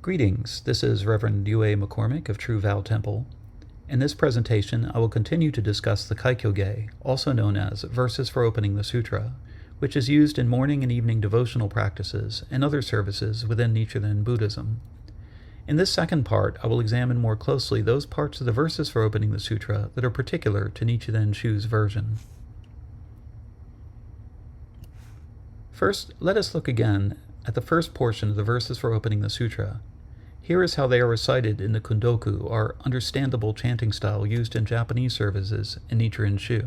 Greetings, this is Reverend Yue McCormick of True Vow Temple. In this presentation, I will continue to discuss the Kaikyoge, also known as Verses for Opening the Sutra, which is used in morning and evening devotional practices and other services within Nichiren Buddhism. In this second part, I will examine more closely those parts of the Verses for Opening the Sutra that are particular to Nichiren Shu's version. First, let us look again at the first portion of the Verses for Opening the Sutra. Here is how they are recited in the kundoku, or understandable chanting style used in Japanese services in Nichiren Shu.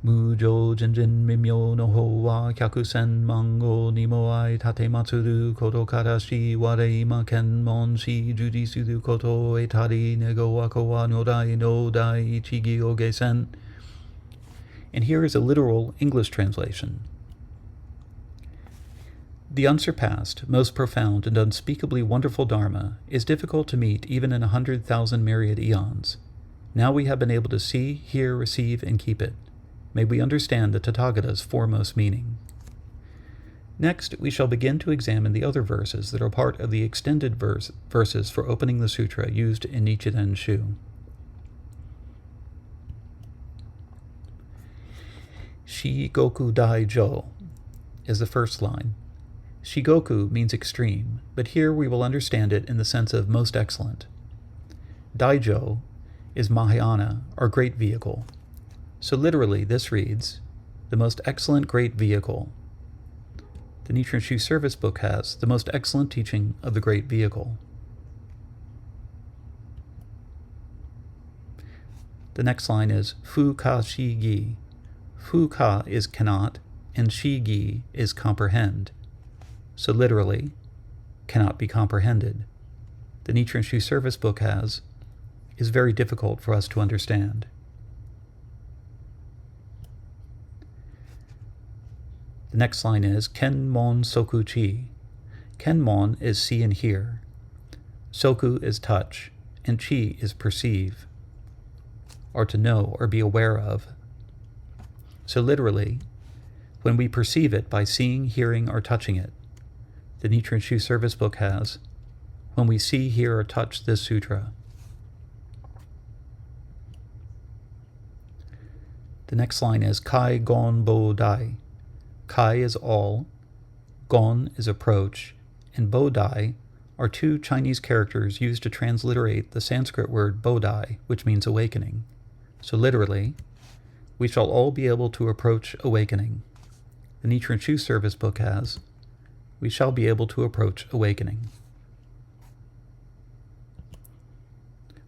Mujo jinjin mimyo no ho wa kyakusen mango nimo ai tatematsuru koto karashi ware ima ken mon shi jujitsu koto etari nego wako wa nodai no dai ichigi oge sen. And here is a literal English translation. The unsurpassed, most profound, and unspeakably wonderful Dharma is difficult to meet even in 100,000 myriad eons. Now we have been able to see, hear, receive, and keep it. May we understand the Tathagata's foremost meaning. Next, we shall begin to examine the other verses that are part of the extended verses for opening the sutra used in Nichiren Shu. Shigoku Dai Jo is the first line. Shigoku means extreme, but here we will understand it in the sense of most excellent. Daijo is Mahayana, or great vehicle. So literally this reads, the most excellent great vehicle. The Nichiren Shu service book has the most excellent teaching of the great vehicle. The next line is Fu Ka Shi Gi. Fu Ka is cannot, and Shi Gi is comprehend. So literally, cannot be comprehended. The Nichiren Shu service book has, is very difficult for us to understand. The next line is Ken Mon Soku Chi. Ken Mon is see and hear. Soku is touch, and Chi is perceive, or to know or be aware of. So literally, when we perceive it by seeing, hearing, or touching it. The Nichiren Shu service book has, when we see, hear, or touch this sutra. The next line is Kai Gon Bo Dai. Kai is all, Gon is approach, and Bo Dai are two Chinese characters used to transliterate the Sanskrit word Bodhi, which means awakening. So literally, we shall all be able to approach awakening. The Nichiren Shu service book has, we shall be able to approach awakening.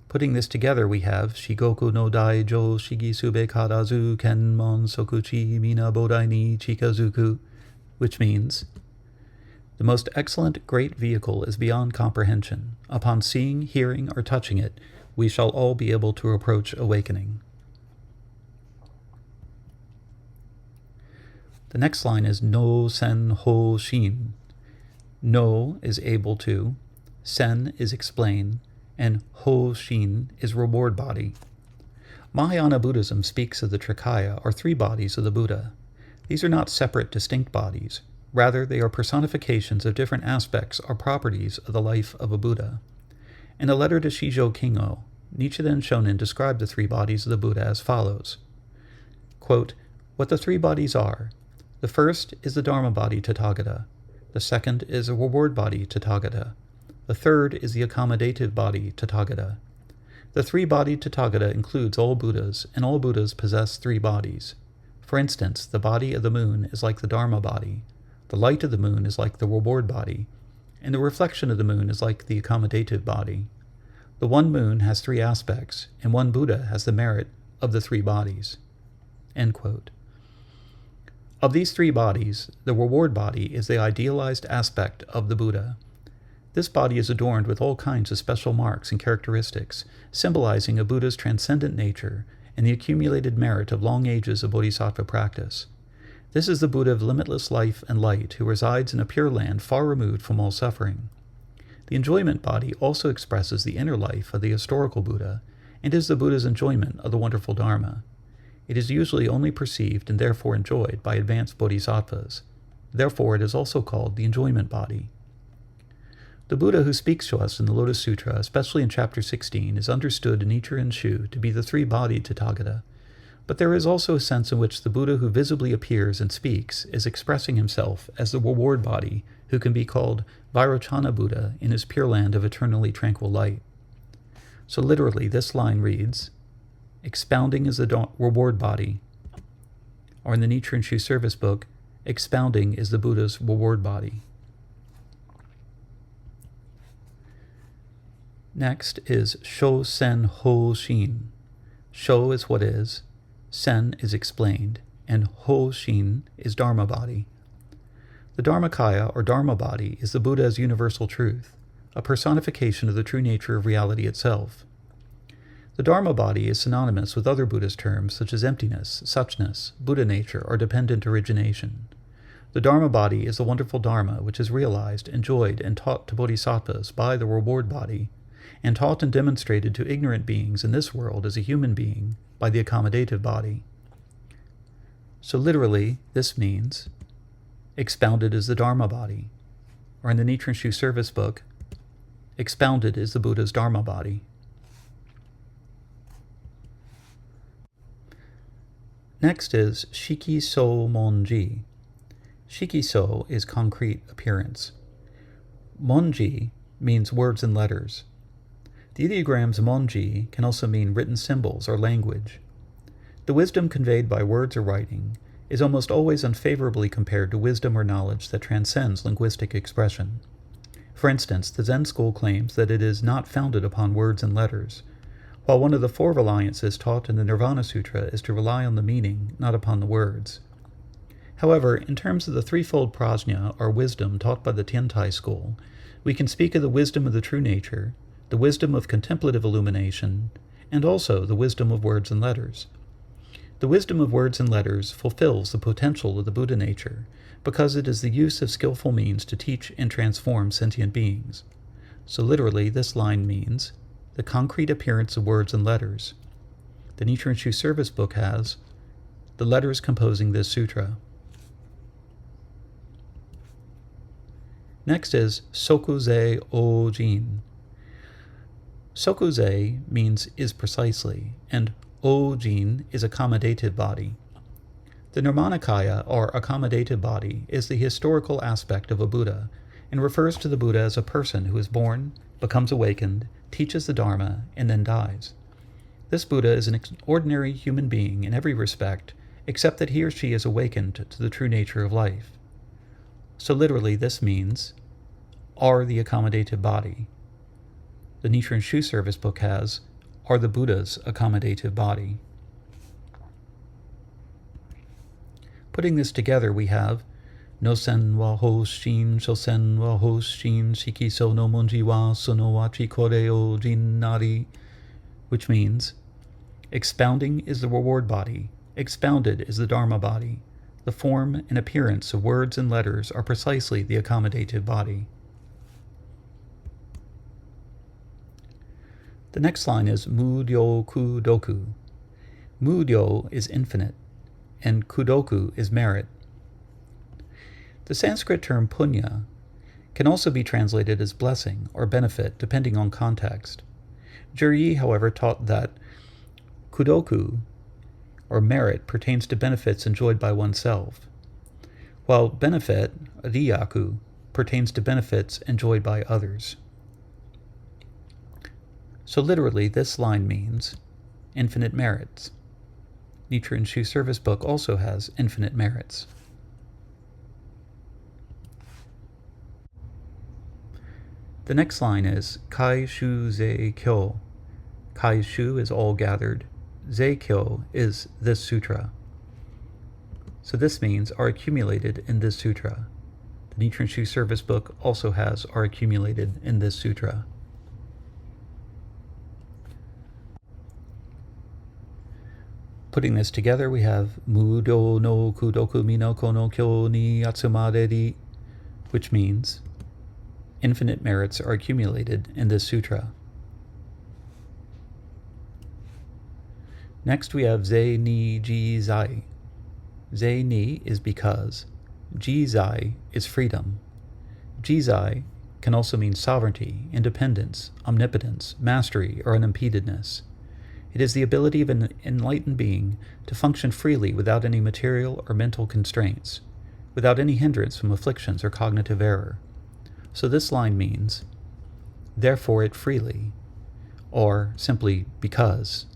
Putting this together, we have Shigoku no Dai Jo Shigi Sube Kadazu Ken Mon Sokuchi Mina Bodai ni Chikazuku, which means, the most excellent great vehicle is beyond comprehension. Upon seeing, hearing, or touching it, we shall all be able to approach awakening. The next line is No Sen Ho Shin. No is able to, Sen is explain, and Ho Shin is reward body. Mahayana Buddhism speaks of the Trikaya, or three bodies of the Buddha. These are not separate, distinct bodies. Rather, they are personifications of different aspects or properties of the life of a Buddha. In a letter to Shijo Kingo, Nichiren Shonin described the three bodies of the Buddha as follows. Quote, what the three bodies are. The first is the Dharma body Tathagata. The second is a reward body Tathagata. The third is the accommodative body Tathagata. The three-bodied Tathagata includes all Buddhas, and all Buddhas possess three bodies. For instance, the body of the moon is like the Dharma body, the light of the moon is like the reward body, and the reflection of the moon is like the accommodative body. The one moon has three aspects, and one Buddha has the merit of the three bodies. End quote. Of these three bodies, the reward body is the idealized aspect of the Buddha. This body is adorned with all kinds of special marks and characteristics, symbolizing a Buddha's transcendent nature and the accumulated merit of long ages of bodhisattva practice. This is the Buddha of limitless life and light who resides in a pure land far removed from all suffering. The enjoyment body also expresses the inner life of the historical Buddha and is the Buddha's enjoyment of the wonderful Dharma. It is usually only perceived and therefore enjoyed by advanced bodhisattvas. Therefore, it is also called the enjoyment body. The Buddha who speaks to us in the Lotus Sutra, especially in chapter 16, is understood in Nichiren Shu to be the three-bodied Tathagata. But there is also a sense in which the Buddha who visibly appears and speaks is expressing himself as the reward body who can be called Vairochana Buddha in his pure land of eternally tranquil light. So literally, this line reads, expounding is the reward body, or in the Nichiren Shu service book, expounding is the Buddha's reward body. Next is Sho Sen Ho Shin. Sho is what is, Sen is explained, and Ho Shin is Dharma body. The Dharmakaya, or Dharma body, is the Buddha as universal truth, a personification of the true nature of reality itself. The Dharma body is synonymous with other Buddhist terms such as emptiness, suchness, Buddha nature, or dependent origination. The Dharma body is the wonderful Dharma which is realized, enjoyed, and taught to bodhisattvas by the reward body, and taught and demonstrated to ignorant beings in this world as a human being by the accommodative body. So literally, this means, expounded is the Dharma body, or in the Nichiren Shu service book, expounded is the Buddha's Dharma body. Next is Shikiso Monji. Shikiso is concrete appearance. Monji means words and letters. The ideograms Monji can also mean written symbols or language. The wisdom conveyed by words or writing is almost always unfavorably compared to wisdom or knowledge that transcends linguistic expression. For instance, the Zen school claims that it is not founded upon words and letters, while one of the four reliances taught in the Nirvana Sutra is to rely on the meaning, not upon the words. However, in terms of the threefold prajna, or wisdom, taught by the Tiantai school, we can speak of the wisdom of the true nature, the wisdom of contemplative illumination, and also the wisdom of words and letters. The wisdom of words and letters fulfills the potential of the Buddha nature, because it is the use of skillful means to teach and transform sentient beings. So literally, this line means the concrete appearance of words and letters. The Nichiren Shu service book has the letters composing this sutra. Next is Sokuze Ojin. Sokuze means is precisely, and Ojin is accommodative body. The Nirmanakaya, or accommodative body, is the historical aspect of a Buddha, and refers to the Buddha as a person who is born, becomes awakened, teaches the Dharma, and then dies. This Buddha is an ordinary human being in every respect, except that he or she is awakened to the true nature of life. So literally, this means, are the accommodative body. The Nichiren Shu service book has, are the Buddha's accommodative body. Putting this together, we have no sen wa ho shin shou sen wa ho shin shiki so no monji wa sono wa chi kore o jin nari, which means, expounding is the reward body, expounded is the Dharma body. The form and appearance of words and letters are precisely the accommodative body. The next line is Mudyo Kudoku. Mudyo is infinite, and Kudoku is merit. The Sanskrit term punya can also be translated as blessing or benefit, depending on context. Juryi, however, taught that Kudoku, or merit, pertains to benefits enjoyed by oneself, while benefit, riyaku, pertains to benefits enjoyed by others. So literally, this line means infinite merits. Nichiren Shu service book also has infinite merits. The next line is Kai Shu Zei Kyo. Kai Shu is all gathered. Zei Kyo is this sutra. So this means are accumulated in this sutra. The Nichiren Shu service book also has are accumulated in this sutra. Putting this together, we have Mudo no Kudoku Minoko no Kyo ni Atsumaderi, which means infinite merits are accumulated in this sutra. Next we have Zei ni Ji Zai. Zei ni is because, Ji Zai is freedom. Ji Zai can also mean sovereignty, independence, omnipotence, mastery, or unimpededness. It is the ability of an enlightened being to function freely without any material or mental constraints, without any hindrance from afflictions or cognitive error. So this line means, therefore it freely, or simply because.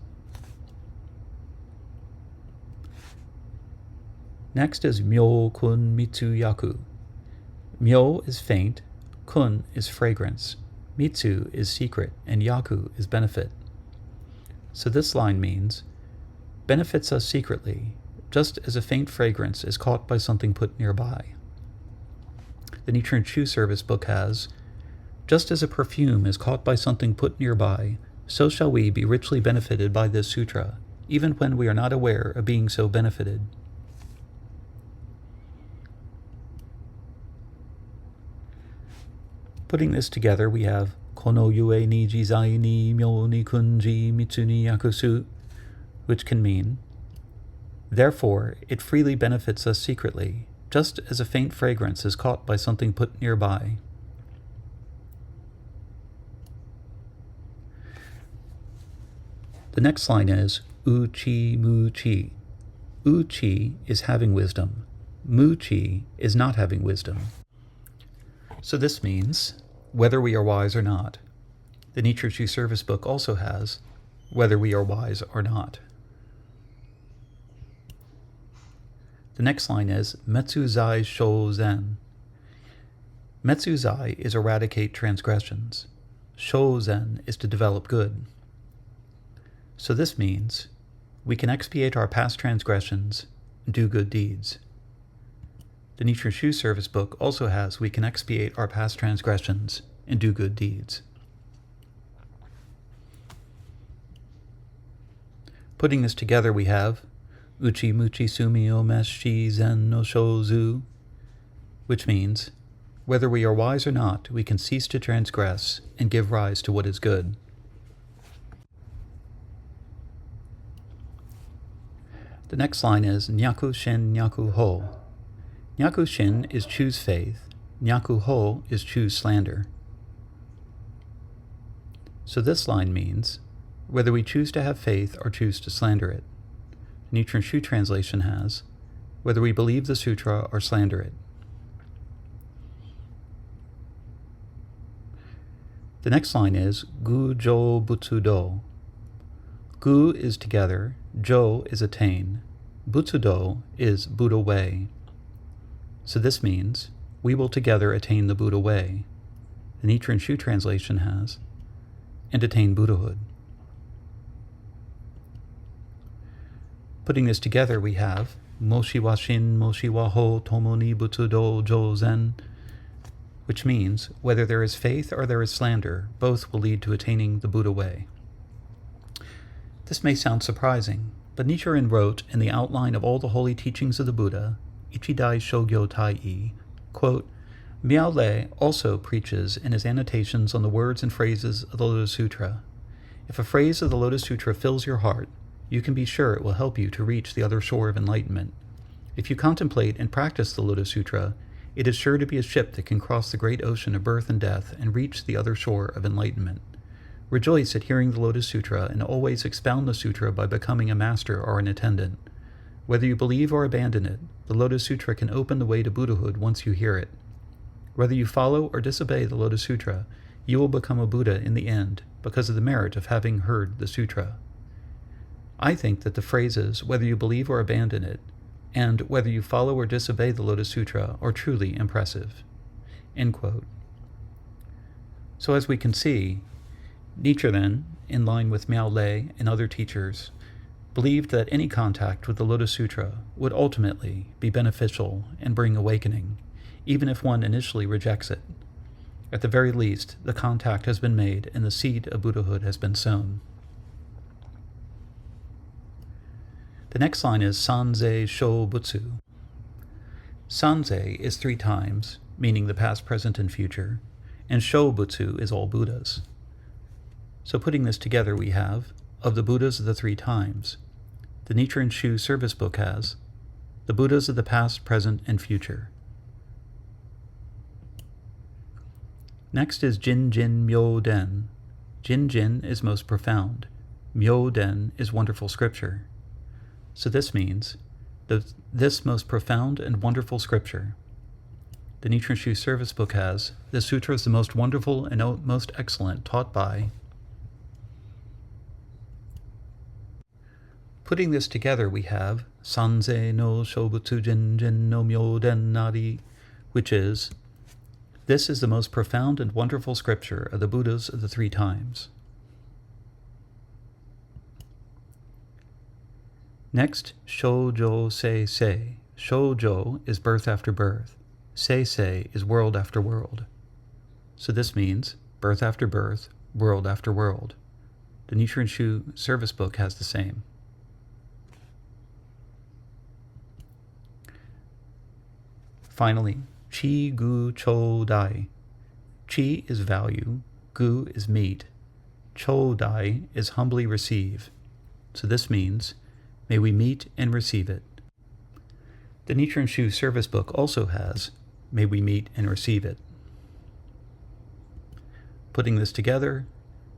Next is Myo Kun Mitsu Yaku. Myo is faint, Kun is fragrance, Mitsu is secret, and Yaku is benefit. So this line means, benefits us secretly, just as a faint fragrance is caught by something put nearby. The Nichiren Shu Service Book has, just as a perfume is caught by something put nearby, so shall we be richly benefited by this sutra, even when we are not aware of being so benefited. Putting this together, we have Kono yue ni jizai ni myo ni kunji mitsu ni yakusu, which can mean, therefore it freely benefits us secretly, just as a faint fragrance is caught by something put nearby. The next line is Uchi Mu Chi. Uchi is having wisdom. Mu Chi is not having wisdom. So this means, whether we are wise or not. The Nichiren Shu Service Book also has, whether we are wise or not. The next line is Metsuzai Sho Zen. Metsuzai is eradicate transgressions. Sho Zen is to develop good. So this means, we can expiate our past transgressions and do good deeds. The Nichiren Shu Service Book also has, we can expiate our past transgressions and do good deeds. Putting this together, we have Uchi Muchi Sumi o Meshi Zen no Shozu, which means, whether we are wise or not, we can cease to transgress and give rise to what is good. The next line is Nyaku Shin Nyaku Ho. Nyaku Shin is choose faith, Nyaku Ho is choose slander. So this line means, whether we choose to have faith or choose to slander it. The Nichiren Shu translation has, whether we believe the sutra or slander it. The next line is Gu Jo Butsudo. Gu is together, Jo is attain, Butsudo is Buddha way. So this means, we will together attain the Buddha way. The Nichiren Shu translation has, and attain Buddhahood. Putting this together, we have Moshi wa Shin, Moshi wa Ho, Tomo ni Butsudo Jo Zen, which means, whether there is faith or there is slander, both will lead to attaining the Buddha way. This may sound surprising, but Nichiren wrote in the outline of all the holy teachings of the Buddha, Ichidai Shogyo Tai-I, quote, Miao Le also preaches in his annotations on the words and phrases of the Lotus Sutra. If a phrase of the Lotus Sutra fills your heart, you can be sure it will help you to reach the other shore of enlightenment. If you contemplate and practice the Lotus Sutra, it is sure to be a ship that can cross the great ocean of birth and death and reach the other shore of enlightenment. Rejoice at hearing the Lotus Sutra and always expound the sutra by becoming a master or an attendant. Whether you believe or abandon it, the Lotus Sutra can open the way to Buddhahood once you hear it. Whether you follow or disobey the Lotus Sutra, you will become a Buddha in the end because of the merit of having heard the sutra. I think that the phrases, whether you believe or abandon it, and whether you follow or disobey the Lotus Sutra, are truly impressive. End quote. So as we can see, Nichiren, in line with Miao Le and other teachers, believed that any contact with the Lotus Sutra would ultimately be beneficial and bring awakening, even if one initially rejects it. At the very least, the contact has been made and the seed of Buddhahood has been sown. The next line is Sanzei Sho Butsu. Sanzei is 3 times, meaning the past, present, and future, and Sho Butsu is all Buddhas. So putting this together, we have, of the Buddhas of the 3 times, the Nichiren Shu Service Book has, the Buddhas of the past, present, and future. Next is Jin Jin Myo Den. Jin Jin is most profound. Myo Den is wonderful scripture. So this means this most profound and wonderful scripture. The Nichiren Shu Service Book has, this sutra is the most wonderful and most excellent taught by. Putting this together, we have Sanze no Shobutsu Jin Jin no Myo Den Nari, which is, this is the most profound and wonderful scripture of the Buddhas of the three times. Next, Shoujo Sei Sei. Shoujo is birth after birth. Sei Sei is world after world. So this means birth after birth, world after world. The Nichiren Shu Service Book has the same. Finally, Chi Gu Cho Dai. Chi is value, Gu is meet, Cho Dai is humbly receive. So this means, may we meet and receive it. The Nichiren Shu Service Book also has, may we meet and receive it. Putting this together,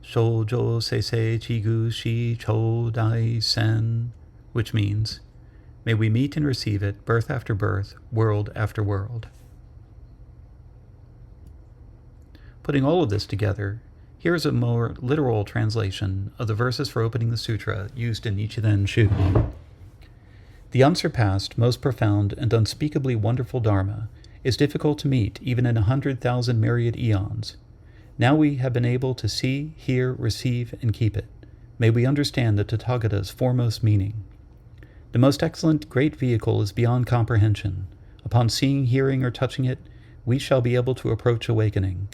Shoujo Seisei Chigu Shi Cho Dai Sen, which means, may we meet and receive it, birth after birth, world after world. Putting all of this together, here is a more literal translation of the verses for opening the sutra used in Nichiren Shu. The unsurpassed, most profound, and unspeakably wonderful Dharma is difficult to meet even in 100,000 myriad eons. Now we have been able to see, hear, receive, and keep it. May we understand the Tathagata's foremost meaning. The most excellent great vehicle is beyond comprehension. Upon seeing, hearing, or touching it, we shall be able to approach awakening.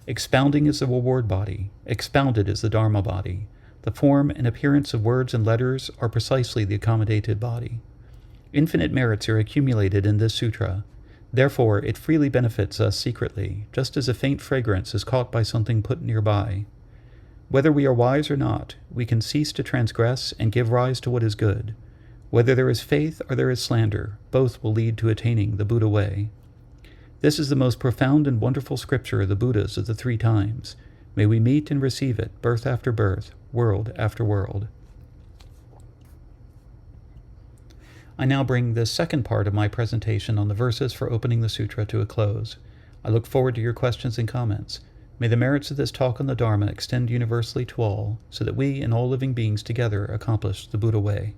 Expounding is the reward body. Expounded is the Dharma body. The form and appearance of words and letters are precisely the accommodated body. Infinite merits are accumulated in this sutra. Therefore, it freely benefits us secretly, just as a faint fragrance is caught by something put nearby. Whether we are wise or not, we can cease to transgress and give rise to what is good. Whether there is faith or there is slander, both will lead to attaining the Buddha way. This is the most profound and wonderful scripture of the Buddhas of the three times. May we meet and receive it, birth after birth, world after world. I now bring this second part of my presentation on the verses for opening the sutra to a close. I look forward to your questions and comments. May the merits of this talk on the Dharma extend universally to all, so that we and all living beings together accomplish the Buddha way.